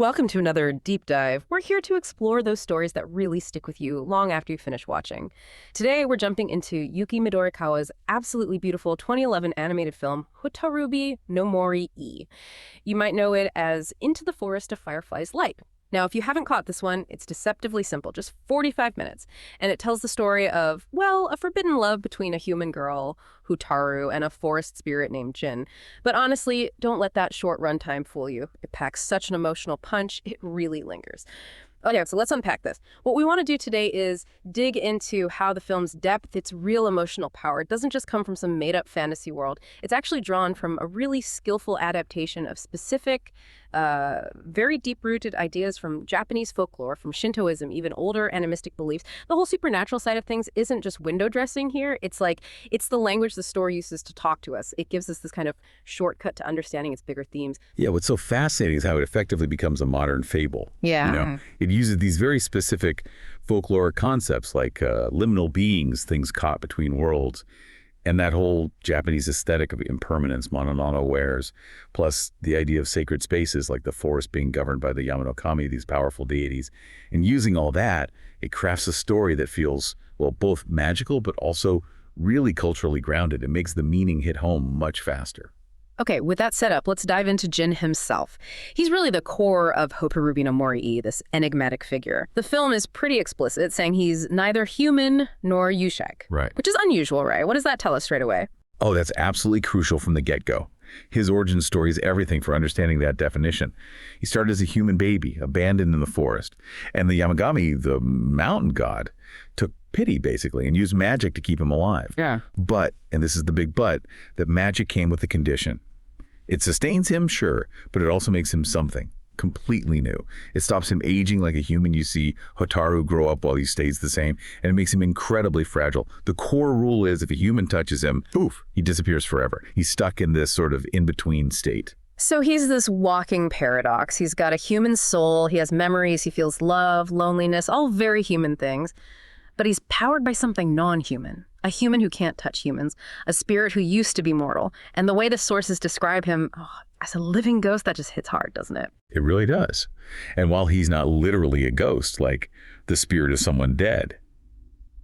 Welcome to another deep dive. We're here to explore those stories that really stick with you long after you finish watching. Today, we're jumping into Yuki Midorikawa's absolutely beautiful 2011 animated film, Hotarubi no Mori. You might know it as Into the Forest of Fireflies Light. Now, if you haven't caught this one, it's deceptively simple, just 45 minutes. And it tells the story of, well, a forbidden love between a human girl, Hotaru, and a forest spirit named Jin. But honestly, don't let that short runtime fool you. It packs such an emotional punch, it really lingers. Okay, so let's unpack this. What we want to do today is dig into how the film's depth, its real emotional power, doesn't just come from some made-up fantasy world. It's actually drawn from a really skillful adaptation of specific, very deep-rooted ideas from Japanese folklore, from Shintoism, even older animistic beliefs. The whole supernatural side of things isn't just window dressing here. It's the language the story uses to talk to us. It gives us this kind of shortcut to understanding its bigger themes. Yeah, what's so fascinating is how it effectively becomes a modern fable. Yeah. It uses these very specific folklore concepts like liminal beings, things caught between worlds, and that whole Japanese aesthetic of impermanence, mono wares, plus the idea of sacred spaces like the forest being governed by the Yama no Kami, these powerful deities. And using all that, it crafts a story that feels, well, both magical but also really culturally grounded. It makes the meaning hit home much faster. Okay, with that set up, let's dive into Jin himself. He's really the core of Hotarubi no Mori, this enigmatic figure. The film is pretty explicit, saying he's neither human nor yōkai. Right. Which is unusual, right? What does that tell us straight away? Oh, that's absolutely crucial from the get-go. His origin story is everything for understanding that definition. He started as a human baby, abandoned in the forest. And the Yamagami, the mountain god, took pity, basically, and used magic to keep him alive. Yeah. But, and this is the big but, that magic came with a condition. It sustains him, sure, but it also makes him something completely new. It stops him aging like a human. You see Hotaru grow up while he stays the same, and it makes him incredibly fragile. The core rule is if a human touches him, poof, he disappears forever. He's stuck in this sort of in-between state. So he's this walking paradox. He's got a human soul, he has memories, he feels love, loneliness, all very human things. But he's powered by something non-human, a human who can't touch humans, a spirit who used to be mortal. And the way the sources describe him, as a living ghost, that just hits hard, doesn't it? It really does. And while he's not literally a ghost, like the spirit of someone dead,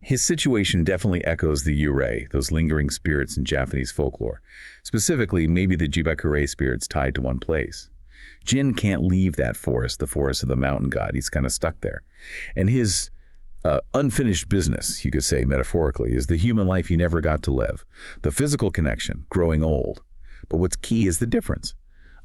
his situation definitely echoes the yurei, those lingering spirits in Japanese folklore. Specifically, maybe the jibakurei spirits tied to one place. Jin can't leave that forest, the forest of the mountain god. He's kind of stuck there. And his unfinished business, you could say metaphorically, is the human life he never got to live, the physical connection, growing old. But what's key is the difference.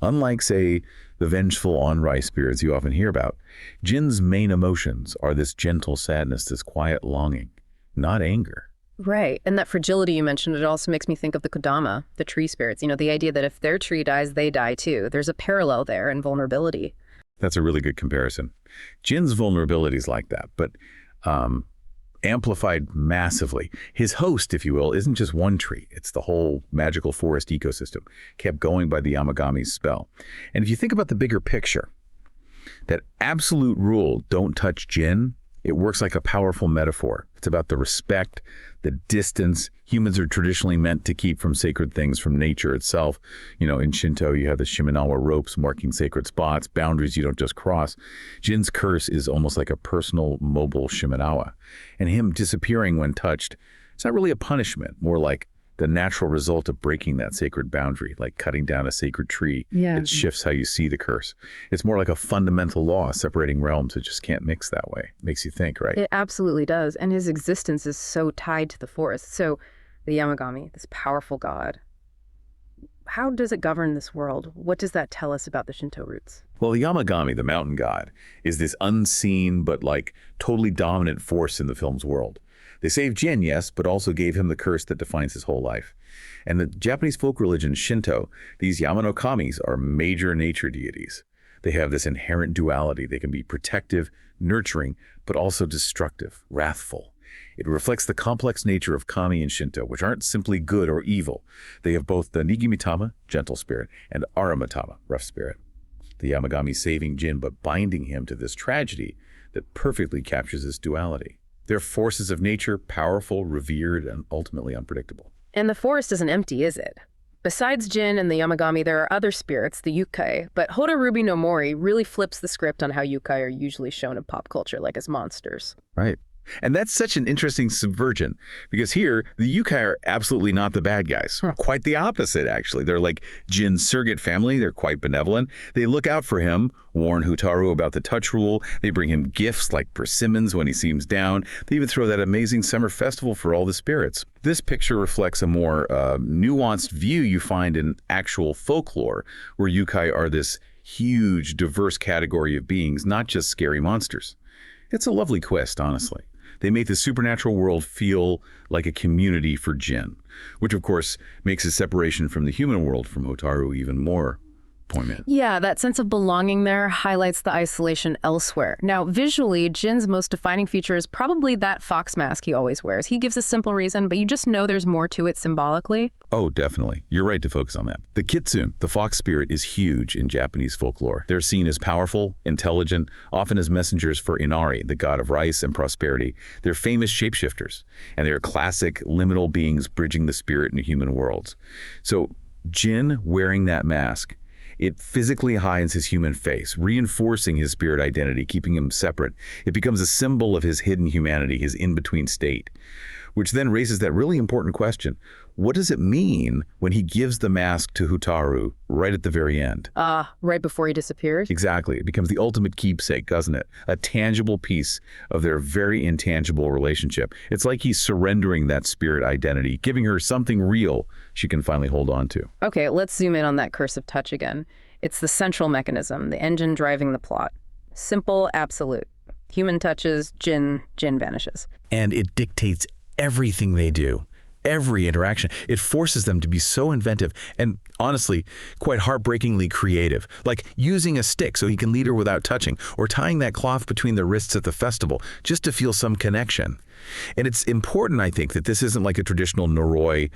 Unlike, say, the vengeful onrai spirits you often hear about, Jin's main emotions are this gentle sadness, this quiet longing, not anger. Right. And that fragility you mentioned, it also makes me think of the Kodama, the tree spirits. The idea that if their tree dies, they die too. There's a parallel there in vulnerability. That's a really good comparison. Jin's vulnerability is like that, but amplified massively. His host, if you will, isn't just one tree. It's the whole magical forest ecosystem, kept going by the Yamagami's spell. And if you think about the bigger picture, that absolute rule, don't touch Jin, it works like a powerful metaphor. It's about the respect, the distance humans are traditionally meant to keep from sacred things, from nature itself. In Shinto, you have the Shimenawa ropes marking sacred spots, boundaries you don't just cross. Jin's curse is almost like a personal, mobile Shimenawa. And him disappearing when touched, it's not really a punishment, more like the natural result of breaking that sacred boundary, like cutting down a sacred tree. Yeah. It shifts how you see the curse. It's more like a fundamental law separating realms. It just can't mix that way. Makes you think, right? It absolutely does. And his existence is so tied to the forest. So the Yamagami, this powerful god, how does it govern this world? What does that tell us about the Shinto roots? Well, the Yamagami, the mountain god, is this unseen but totally dominant force in the film's world. They saved Jin, yes, but also gave him the curse that defines his whole life. And the Japanese folk religion, Shinto, these Yama no Kamis are major nature deities. They have this inherent duality. They can be protective, nurturing, but also destructive, wrathful. It reflects the complex nature of Kami and Shinto, which aren't simply good or evil. They have both the Nigimitama, gentle spirit, and Aramitama, rough spirit. The Yamagami saving Jin, but binding him to this tragedy that perfectly captures this duality. They're forces of nature, powerful, revered, and ultimately unpredictable. And the forest isn't empty, is it? Besides Jin and the Yamagami, there are other spirits, the yōkai, but Hotarubi no Mori really flips the script on how yōkai are usually shown in pop culture, like as monsters. Right. And that's such an interesting subversion, because here, the yōkai are absolutely not the bad guys. Quite the opposite, actually. They're like Jin's surrogate family. They're quite benevolent. They look out for him, warn Hotaru about the touch rule. They bring him gifts like persimmons when he seems down. They even throw that amazing summer festival for all the spirits. This picture reflects a more nuanced view you find in actual folklore, where yōkai are this huge, diverse category of beings, not just scary monsters. It's a lovely quest, honestly. They make the supernatural world feel like a community for Jin, which of course makes his separation from the human world from Hotaru even more poignant. Yeah, that sense of belonging there highlights the isolation elsewhere. Now, visually, Jin's most defining feature is probably that fox mask he always wears. He gives a simple reason, but you just know there's more to it symbolically. Oh, definitely. You're right to focus on that. The kitsune, the fox spirit, is huge in Japanese folklore. They're seen as powerful, intelligent, often as messengers for Inari, the god of rice and prosperity. They're famous shapeshifters, and they're classic liminal beings bridging the spirit and human worlds. So Jin wearing that mask, it physically hides his human face, reinforcing his spirit identity, keeping him separate. It becomes a symbol of his hidden humanity, his in-between state, which then raises that really important question. What does it mean when he gives the mask to Hotaru right at the very end? Right before he disappears? Exactly. It becomes the ultimate keepsake, doesn't it? A tangible piece of their very intangible relationship. It's like he's surrendering that spirit identity, giving her something real she can finally hold on to. Okay, let's zoom in on that curse of touch again. It's the central mechanism, the engine driving the plot. Simple, absolute. Human touches, Jin vanishes. And it dictates everything they do. Every interaction. It forces them to be so inventive and, honestly, quite heartbreakingly creative. Like using a stick so he can lead her without touching, or tying that cloth between their wrists at the festival just to feel some connection. And it's important, I think, that this isn't like a traditional Noroi,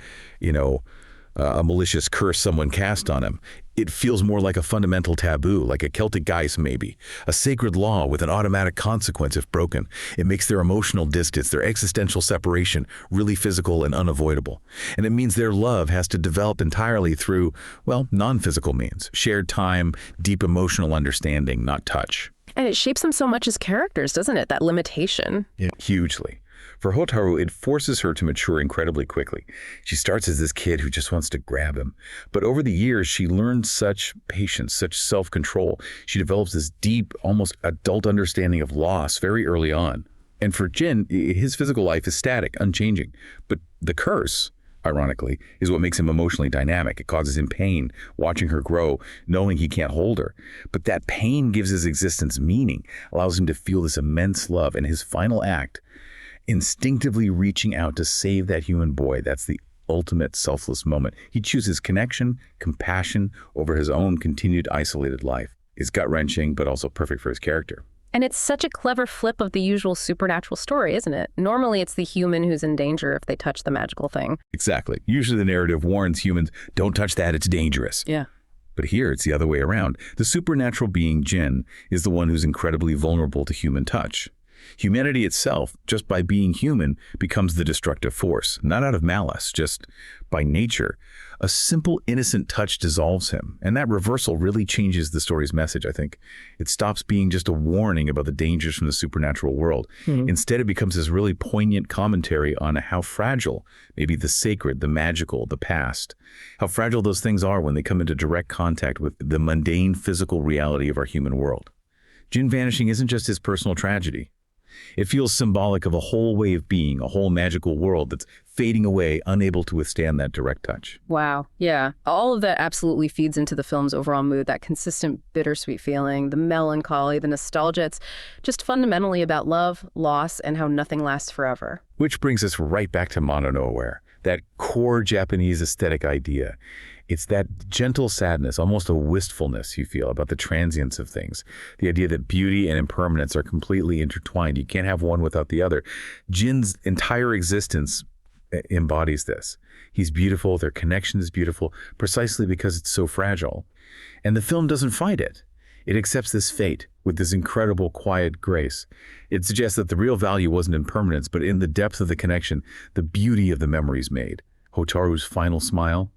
a malicious curse someone cast on him. It feels more like a fundamental taboo, like a Celtic geis maybe, a sacred law with an automatic consequence if broken. It makes their emotional distance, their existential separation, really physical and unavoidable. And it means their love has to develop entirely through, well, non-physical means, shared time, deep emotional understanding, not touch. And it shapes them so much as characters, doesn't it? That limitation. Yeah. Hugely. For Hotaru, it forces her to mature incredibly quickly. She starts as this kid who just wants to grab him. But over the years, she learns such patience, such self-control. She develops this deep, almost adult understanding of loss very early on. And for Jin, his physical life is static, unchanging. But the curse, ironically, is what makes him emotionally dynamic. It causes him pain, watching her grow, knowing he can't hold her. But that pain gives his existence meaning, allows him to feel this immense love. And his final act, instinctively reaching out to save that human boy, that's the ultimate selfless moment. He chooses connection, compassion over his own continued isolated life. It's gut-wrenching, but also perfect for his character. And it's such a clever flip of the usual supernatural story, isn't it? Normally, it's the human who's in danger if they touch the magical thing. Exactly. Usually the narrative warns humans, don't touch that, it's dangerous. Yeah. But here, it's the other way around. The supernatural being Jin is the one who's incredibly vulnerable to human touch. Humanity itself, just by being human, becomes the destructive force, not out of malice, just by nature. A simple, innocent touch dissolves him, and that reversal really changes the story's message, I think. It stops being just a warning about the dangers from the supernatural world. Instead, it becomes this really poignant commentary on how fragile, maybe the sacred, the magical, the past, how fragile those things are when they come into direct contact with the mundane physical reality of our human world. Jin vanishing isn't just his personal tragedy. It feels symbolic of a whole way of being, a whole magical world that's fading away, unable to withstand that direct touch. Wow. Yeah. All of that absolutely feeds into the film's overall mood, that consistent bittersweet feeling, the melancholy, the nostalgia. It's just fundamentally about love, loss, and how nothing lasts forever. Which brings us right back to Mono no Aware, that core Japanese aesthetic idea. It's that gentle sadness, almost a wistfulness you feel about the transience of things. The idea that beauty and impermanence are completely intertwined. You can't have one without the other. Jin's entire existence embodies this. He's beautiful, their connection is beautiful, precisely because it's so fragile. And the film doesn't fight it. It accepts this fate with this incredible quiet grace. It suggests that the real value wasn't in permanence, but in the depth of the connection, the beauty of the memories made. Hotaru's final smile,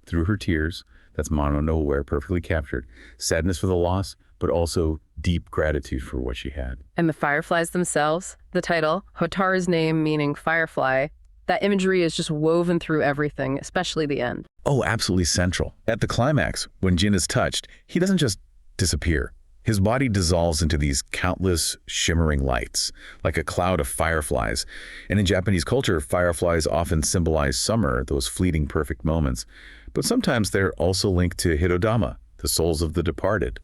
through her tears. That's Mono no Aware, perfectly captured. Sadness for the loss, but also deep gratitude for what she had. And the fireflies themselves, the title, Hotaru's name meaning firefly, that imagery is just woven through everything, especially the end. Oh, absolutely central. At the climax, when Jin is touched, he doesn't just disappear. His body dissolves into these countless shimmering lights, like a cloud of fireflies. And in Japanese culture, fireflies often symbolize summer, those fleeting perfect moments. But sometimes they're also linked to Hitodama, the souls of the departed.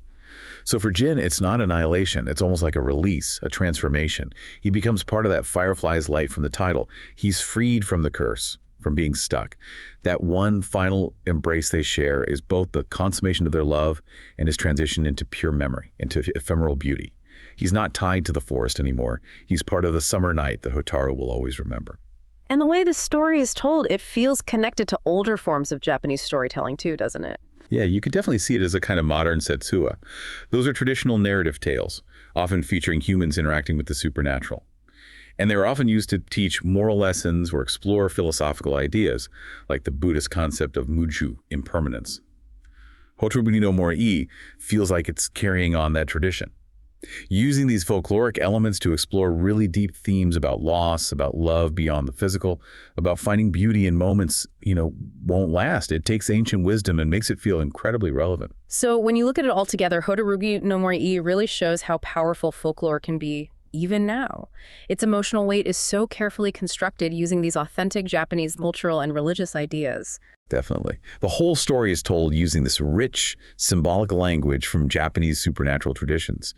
So for Jin, it's not annihilation. It's almost like a release, a transformation. He becomes part of that firefly's light from the title. He's freed from the curse, from being stuck. That one final embrace they share is both the consummation of their love and his transition into pure memory, into ephemeral beauty. He's not tied to the forest anymore. He's part of the summer night that Hotaru will always remember. And the way the story is told, it feels connected to older forms of Japanese storytelling too, doesn't it? Yeah, you could definitely see it as a kind of modern Setsuwa. Those are traditional narrative tales, often featuring humans interacting with the supernatural. And they were often used to teach moral lessons or explore philosophical ideas, like the Buddhist concept of muju, impermanence. Hotarubi no Mori feels like it's carrying on that tradition, using these folkloric elements to explore really deep themes about loss, about love beyond the physical, about finding beauty in moments, won't last. It takes ancient wisdom and makes it feel incredibly relevant. So when you look at it all together, Hotarubi no Mori really shows how powerful folklore can be even now. Its emotional weight is so carefully constructed using these authentic Japanese cultural and religious ideas. Definitely. The whole story is told using this rich, symbolic language from Japanese supernatural traditions.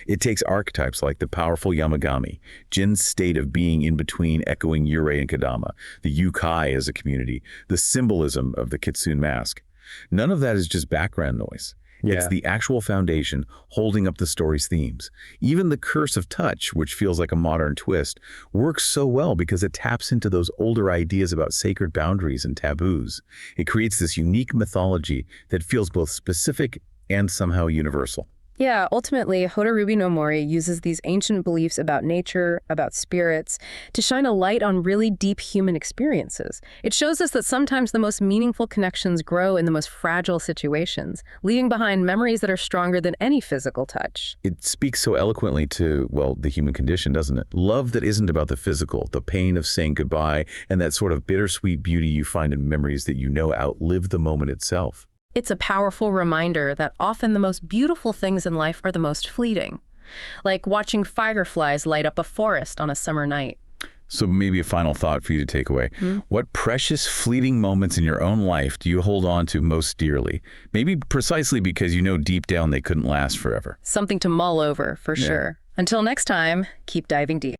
It takes archetypes like the powerful Yamagami, Jin's state of being in between echoing Yurei and Kadama, the yōkai as a community, the symbolism of the kitsune mask. None of that is just background noise. Yeah. It's the actual foundation holding up the story's themes. Even the curse of touch, which feels like a modern twist, works so well because it taps into those older ideas about sacred boundaries and taboos. It creates this unique mythology that feels both specific and somehow universal. Yeah, ultimately, Hotarubi no Mori uses these ancient beliefs about nature, about spirits, to shine a light on really deep human experiences. It shows us that sometimes the most meaningful connections grow in the most fragile situations, leaving behind memories that are stronger than any physical touch. It speaks so eloquently to, the human condition, doesn't it? Love that isn't about the physical, the pain of saying goodbye, and that sort of bittersweet beauty you find in memories that outlive the moment itself. It's a powerful reminder that often the most beautiful things in life are the most fleeting, like watching fireflies light up a forest on a summer night. So maybe a final thought for you to take away. What precious, fleeting moments in your own life do you hold on to most dearly? Maybe precisely because you know deep down they couldn't last forever. Something to mull over, for sure. Until next time, keep diving deep.